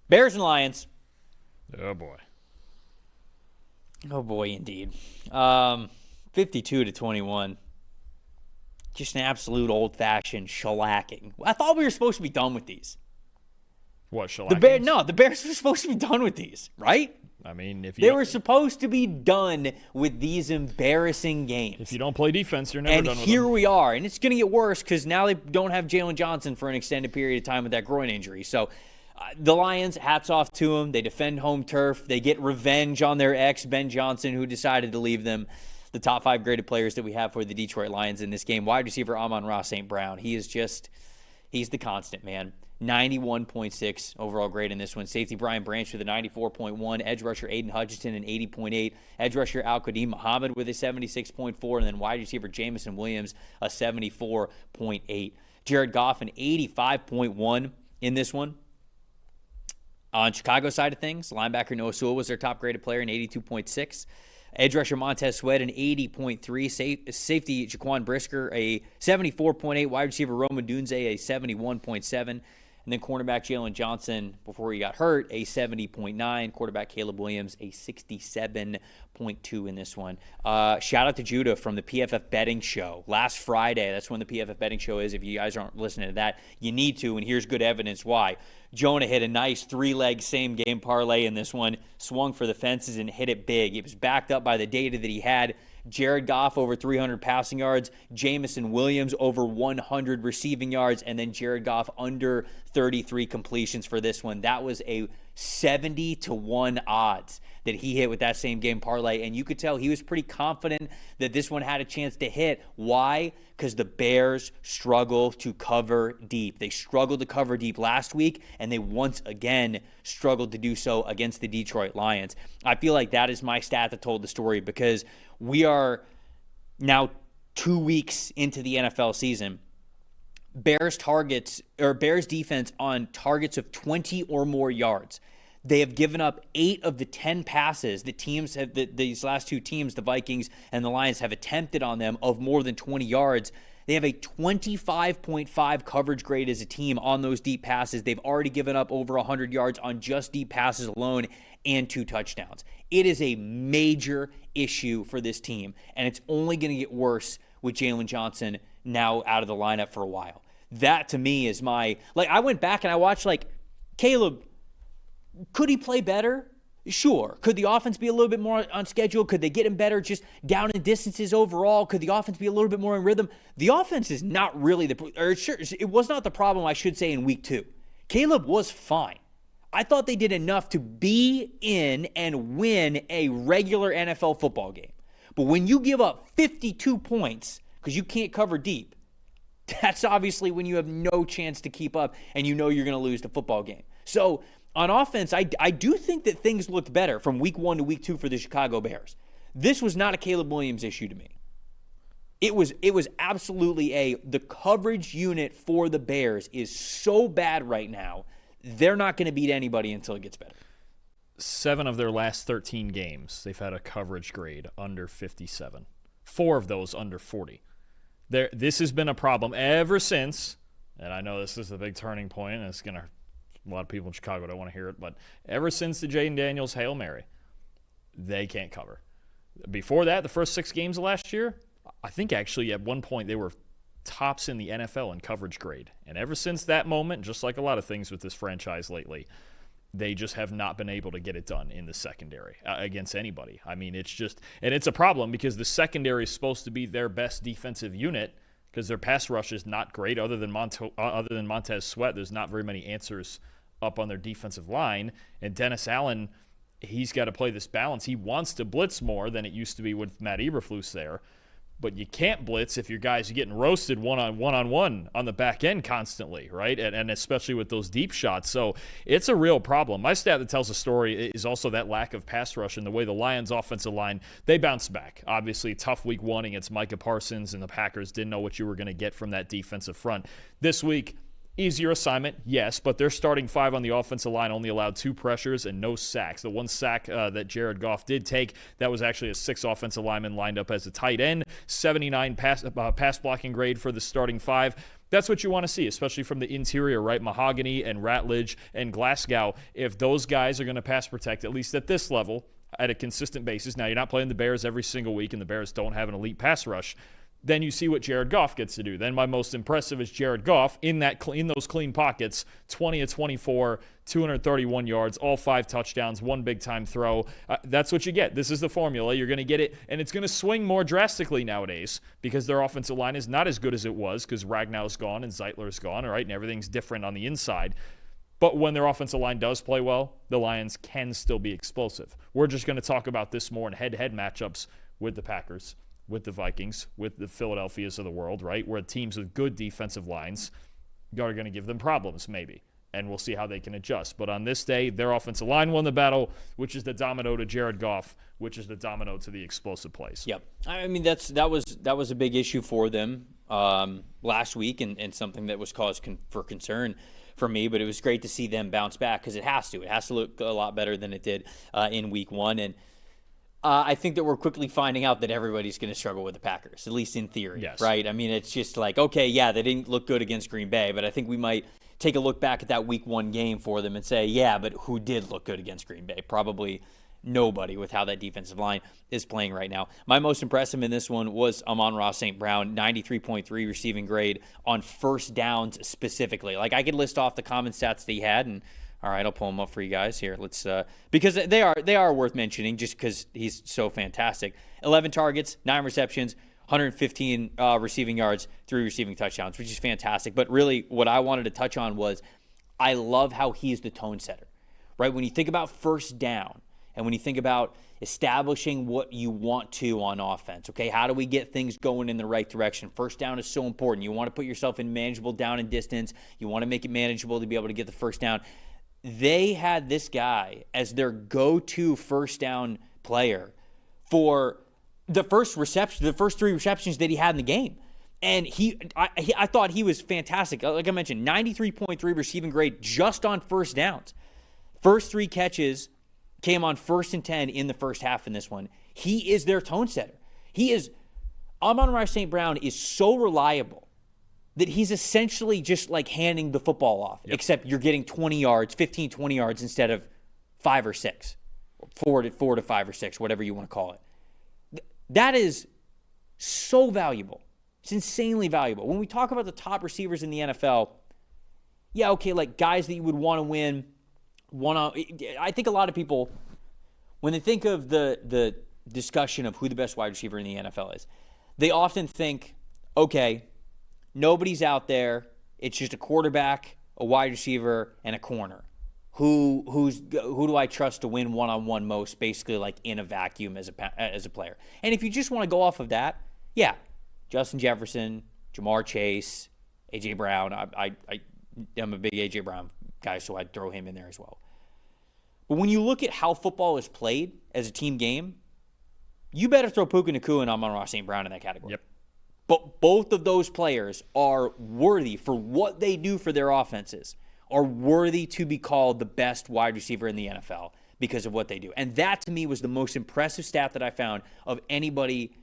Bears and Lions. Oh, boy. Oh, boy, indeed. 52-21. Just an absolute old-fashioned shellacking. I thought we were supposed to be done with these. What, shellacking? The Bears were supposed to be done with these, right? I mean, if you They were supposed to be done with these embarrassing games. If you don't play defense, you're never done with them. And here we are. And it's going to get worse because now they don't have Jalen Johnson for an extended period of time with that groin injury. So the Lions, hats off to them. They defend home turf. They get revenge on their ex, Ben Johnson, who decided to leave them. The top 5 graded players that we have for the Detroit Lions in this game. Wide receiver Amon-Ra St. Brown. He's the constant, man. 91.6 overall grade in this one. Safety Brian Branch with a 94.1. Edge rusher Aiden Hutchinson an 80.8. Edge rusher Al-Qadim Muhammad with a 76.4. And then wide receiver Jamison Williams a 74.8. Jared Goff an 85.1 in this one. On Chicago side of things, linebacker Noah Sewell was their top graded player, an 82.6. Edge rusher Montez Sweat, an 80.3. Safety Jaquan Brisker, a 74.8. Wide receiver Roman Dunze, a 71.7. And then cornerback Jalen Johnson, before he got hurt, a 70.9. Quarterback Caleb Williams, a 67.2 in this one. Shout out to Judah from the PFF betting show. Last Friday, that's when the PFF betting show is. If you guys aren't listening to that, you need to, and here's good evidence why. Jonah hit a nice 3-leg same-game parlay in this one, swung for the fences and hit it big. It was backed up by the data that he had. Jared Goff over 300 passing yards, Jamison Williams over 100 receiving yards, and then Jared Goff under 33 completions for this one. That was a 70-1 odds that he hit with that same game parlay, and you could tell he was pretty confident that this one had a chance to hit. Why? Because the Bears struggle to cover deep. They struggled to cover deep last week, and they once again struggled to do so against the Detroit Lions. I feel like that is my stat that told the story, because we are now 2 weeks into the NFL season. Bears defense on targets of 20 or more yards. They have given up 8 of the 10 passes these last 2 teams, the Vikings and the Lions, have attempted on them of more than 20 yards. They have a 25.5 coverage grade as a team on those deep passes. They've already given up over 100 yards on just deep passes alone and 2 touchdowns. It is a major issue for this team, and it's only going to get worse with Jalen Johnson now out of the lineup for a while. That, to me, is I went back and I watched, Caleb, could he play better? Sure. Could the offense be a little bit more on schedule? Could they get him better just down in distances overall? Could the offense be a little bit more in rhythm? The offense is not really it was not the problem, I should say, in week 2. Caleb was fine. I thought they did enough to be in and win a regular NFL football game. But when you give up 52 points because you can't cover deep, that's obviously when you have no chance to keep up and you know you're going to lose the football game. So on offense, I do think that things looked better from week 1 to week 2 for the Chicago Bears. This was not a Caleb Williams issue to me. It was absolutely the coverage unit for the Bears is so bad right now, they're not going to beat anybody until it gets better. 7 of their last 13 games, they've had a coverage grade under 57. 4 of those under 40. This has been a problem ever since, and I know this is the big turning point, and it's going to, a lot of people in Chicago don't want to hear it, but ever since the Jaden Daniels Hail Mary, they can't cover. Before that, the first 6 games of last year, I think actually at one point they were tops in the NFL in coverage grade. And ever since that moment, just like a lot of things with this franchise lately, they just have not been able to get it done in the secondary against anybody. I mean, it's just, and it's a problem because the secondary is supposed to be their best defensive unit because their pass rush is not great. Other than Montez Sweat, there's not very many answers up on their defensive line. And Dennis Allen, he's got to play this balance. He wants to blitz more than it used to be with Matt Eberflus there. But you can't blitz if your guys are getting roasted one-on-one on the back end constantly, right? And especially with those deep shots. So it's a real problem. My stat that tells the story is also that lack of pass rush and the way the Lions offensive line, they bounced back. Obviously, tough week 1 against Micah Parsons, and the Packers didn't know what you were going to get from that defensive front. This week, Easier assignment, yes, but their starting 5 on the offensive line only allowed 2 pressures and no sacks. The one sack that Jared Goff did take, that was actually a 6 offensive lineman lined up as a tight end. 79 pass blocking grade for the starting 5. That's what you want to see, especially from the interior, right? Mahogany and Ratledge and Glasgow. If those guys are going to pass protect, at least at this level, at a consistent basis. Now, you're not playing the Bears every single week, and the Bears don't have an elite pass rush. Then you see what Jared Goff gets to do. Then my most impressive is Jared Goff in those clean pockets, 20 of 24, 231 yards, all 5 touchdowns, 1 big-time throw. That's what you get. This is the formula. You're going to get it, and it's going to swing more drastically nowadays because their offensive line is not as good as it was because Ragnow's gone and Zeitler's gone, all right, and everything's different on the inside. But when their offensive line does play well, the Lions can still be explosive. We're just going to talk about this more in head-to-head matchups with the Packers, with the Vikings, with the Philadelphias of the world, right? Where teams with good defensive lines are going to give them problems, maybe. And we'll see how they can adjust. But on this day, their offensive line won the battle, which is the domino to Jared Goff, which is the domino to the explosive plays. Yep. I mean, that was a big issue for them last week and something that was cause for concern for me. But it was great to see them bounce back because it has to. It has to look a lot better than it did in week 1. And I think that we're quickly finding out that everybody's going to struggle with the Packers, at least in theory, yes. Right? I mean, it's just like, okay, yeah, they didn't look good against Green Bay, but I think we might take a look back at that week 1 game for them and say, yeah, but who did look good against Green Bay? Probably nobody with how that defensive line is playing right now. My most impressive in this one was Amon-Ra St. Brown, 93.3 receiving grade on first downs specifically. Like, I could list off the common stats that he had, and all right, I'll pull them up for you guys here. Let's because they are worth mentioning just because he's so fantastic. 11 targets, 9 receptions, 115 receiving yards, 3 receiving touchdowns, which is fantastic. But really, what I wanted to touch on was I love how he's the tone setter, right? When you think about first down and when you think about establishing what you want to on offense, okay, how do we get things going in the right direction? First down is so important. You want to put yourself in manageable down and distance. You want to make it manageable to be able to get the first down. They had this guy as their go-to first down player for the first 3 receptions that he had in the game. And I thought he was fantastic. Like I mentioned, 93.3 receiving grade just on first downs. First 3 catches came on 1st and 10 in the first half in this one. He is their tone setter. Amon-Ra St. Brown is so reliable that he's essentially just like handing the football off, except you're getting 20 yards, 15, 20 yards instead of 5 or 6, 4 to 5 or 6, whatever you want to call it. That is so valuable. It's insanely valuable. When we talk about the top receivers in the NFL, yeah, okay, like guys that you would want to win I think a lot of people, when they think of the discussion of who the best wide receiver in the NFL is, they often think, okay, nobody's out there. It's just a quarterback, a wide receiver, and a corner. Who do I trust to win one-on-one most, basically like in a vacuum as a player? And if you just want to go off of that, yeah, Justin Jefferson, Jamar Chase, A.J. Brown. I'm a big A.J. Brown guy, so I'd throw him in there as well. But when you look at how football is played as a team game, you better throw Puka Nacua and Amon-Ra St. Brown in that category. Yep. But both of those players are worthy for what they do for their offenses, are worthy to be called the best wide receiver in the NFL because of what they do. And that, to me, was the most impressive stat that I found of anybody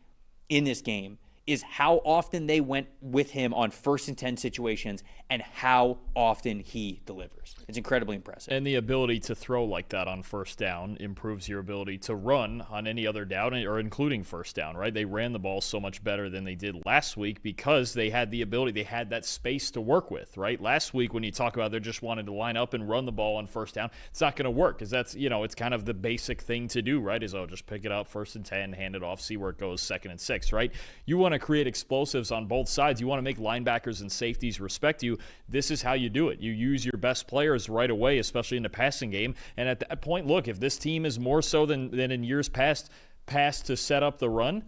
in this game, is how often they went with him on 1st and 10 situations and how often he delivers. It's incredibly impressive. And the ability to throw like that on first down improves your ability to run on any other down, or including first down, right? They ran the ball so much better than they did last week because they had the ability, they had that space to work with, right? Last week when you talk about they just wanted to line up and run the ball on first down, it's not going to work because that's, it's kind of the basic thing to do, right? Is, just pick it up 1st and 10, hand it off, see where it goes 2nd and 6, right? You want to create explosives on both sides. You want to make linebackers and safeties respect you. This is how you do it. You use your best players right away, especially in the passing game. And at that point, look, if this team is more so than in years past to set up the run,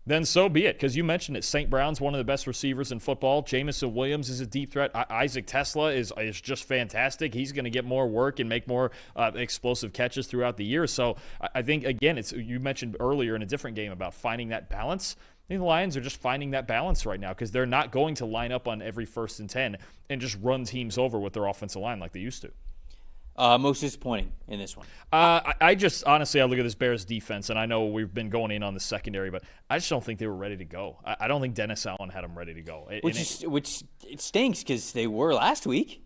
then so be it. Because you mentioned it. St. Brown's one of the best receivers in football. Jamison Williams is a deep threat. Isaac Tesla is just fantastic. He's going to get more work and make more explosive catches throughout the year. So I think, again, you mentioned earlier in a different game about finding that balance. think the Lions are just finding that balance right now because they're not going to line up on every 1st and 10 and just run teams over with their offensive line like they used to. Most disappointing in this one. I just, honestly, I look at this Bears defense, and I know we've been going in on the secondary, but I just don't think they were ready to go. I don't think Dennis Allen had them ready to go. Which it stinks because they were last week.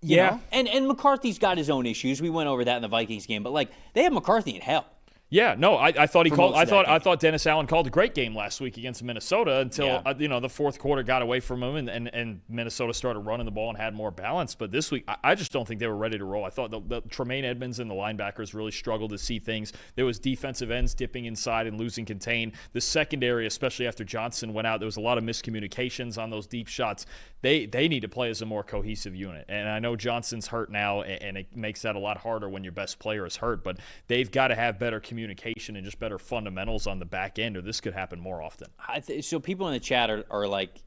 Yeah. You know? And McCarthy's got his own issues. We went over that in the Vikings game, but like they have McCarthy in hell. Yeah, no, I thought he called. I thought Dennis Allen called a great game last week against Minnesota until the fourth quarter got away from him and Minnesota started running the ball and had more balance. But this week, I just don't think they were ready to roll. I thought the Tremaine Edmonds and the linebackers really struggled to see things. There was defensive ends dipping inside and losing contain. The secondary, especially after Johnson went out, there was a lot of miscommunications on those deep shots. They need to play as a more cohesive unit. And I know Johnson's hurt now, and it makes that a lot harder when your best player is hurt. But they've got to have better communication and just better fundamentals on the back end, or this could happen more often. So people in the chat are like,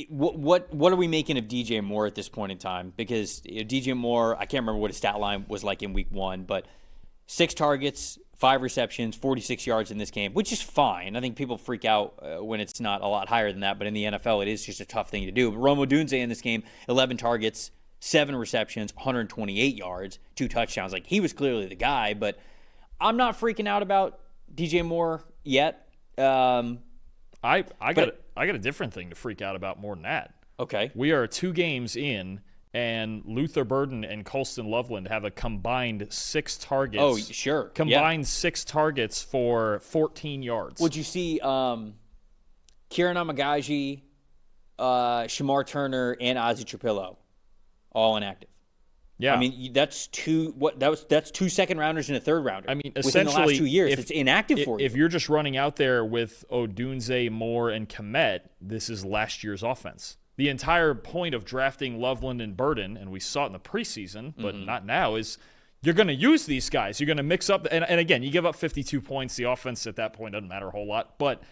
what are we making of DJ Moore at this point in time? Because DJ Moore, I can't remember what his stat line was like in week 1, but 6 targets, 5 receptions, 46 yards in this game, which is fine. I think people freak out when it's not a lot higher than that, but in the NFL, it is just a tough thing to do. But Rome Odunze in this game, 11 targets, 7 receptions, 128 yards, 2 touchdowns. Like, he was clearly the guy, but I'm not freaking out about DJ Moore yet. I got a different thing to freak out about more than that. Okay. We are 2 games in, and Luther Burden and Colston Loveland have a combined 6 targets. Oh, sure. Combined 6 targets for 14 yards. Would you see Kieran Amagaji, Shamar Turner, and Ozzie Trapillo all inactive? Yeah. I mean, that's 2 second-rounders and a third-rounder. I mean, within the last 2 years, it's inactive for you. If you're just running out there with Odunze, Moore, and Kmet, this is last year's offense. The entire point of drafting Loveland and Burden, and we saw it in the preseason, but not now, is you're going to use these guys. You're going to mix up. And again, you give up 52 points. The offense at that point doesn't matter a whole lot. But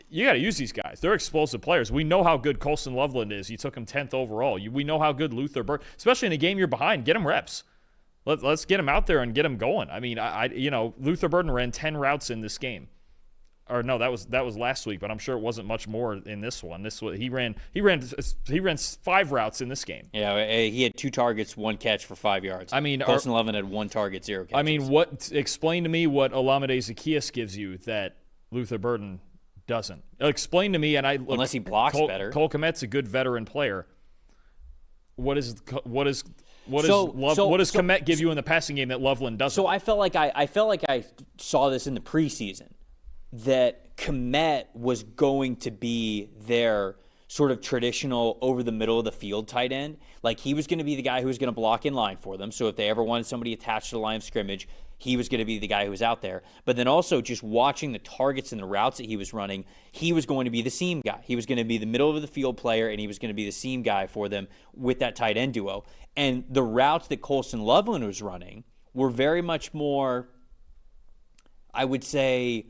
you got to use these guys. They're explosive players. We know how good Colston Loveland is. You took him 10th overall. We know how good Luther Burden, especially in a game you're behind, get him reps. Let's get him out there and get him going. I mean, Luther Burden ran 10 routes in this game. Or no, that was last week, but I'm sure it wasn't much more in this one. He ran 5 routes in this game. Yeah, he had 2 targets, 1 catch for 5 yards. I mean, Colston Loveland had 1 target, 0 catches. I mean, explain to me what Olamide Zaccheaus gives you that Luther Burden doesn't. Explain to me, unless he blocks better. Cole Kmet's a good veteran player. What does Kmet give you in the passing game that Loveland doesn't? So I felt like I saw this in the preseason, that Kmet was going to be their sort of traditional over the middle of the field tight end. Like, he was going to be the guy who was going to block in line for them. So if they ever wanted somebody attached to the line of scrimmage, he was going to be the guy who was out there. But then also just watching the targets and the routes that he was running, he was going to be the seam guy. He was going to be the middle of the field player, and he was going to be the seam guy for them with that tight end duo. And the routes that Colston Loveland was running were very much more, I would say,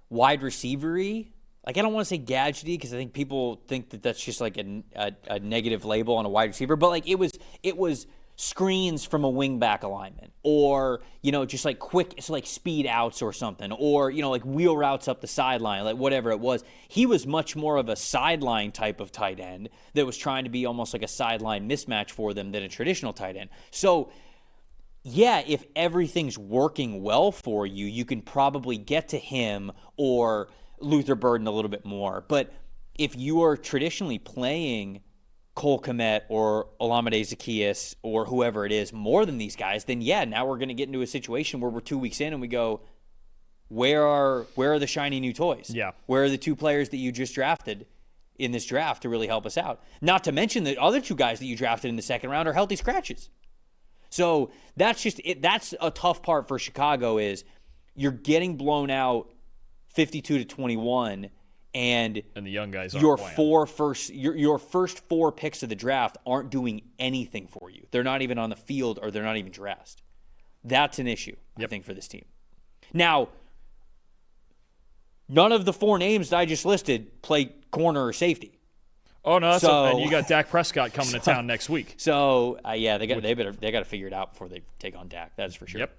wide receiver-y. Like, I don't want to say gadgety because I think people think that that's just like a negative label on a wide receiver. But like it was screens from a wingback alignment, or just like quick, it's like speed outs or something, or like wheel routes up the sideline, like whatever it was. He was much more of a sideline type of tight end that was trying to be almost like a sideline mismatch for them than a traditional tight end. So yeah, if everything's working well for you, you can probably get to him or Luther Burden a little bit more. But if you are traditionally playing Cole Kmet or Olamide Zaccheaus or whoever it is more than these guys, then yeah, now we're going to get into a situation where we're 2 weeks in and we go, where are the shiny new toys? Yeah. Where are the 2 players that you just drafted in this draft to really help us out? Not to mention the other 2 guys that you drafted in the second round are healthy scratches. So that's just it. That's a tough part for Chicago, is you're getting blown out 52-21, and the young guys your first 4 picks of the draft aren't doing anything for you. They're not even on the field, or they're not even dressed. That's an issue, I think, for this team. Now, none of the 4 names that I just listed play corner or safety. Oh no, and you got Dak Prescott coming to town next week. So yeah, they got to figure it out before they take on Dak. That's for sure. Yep.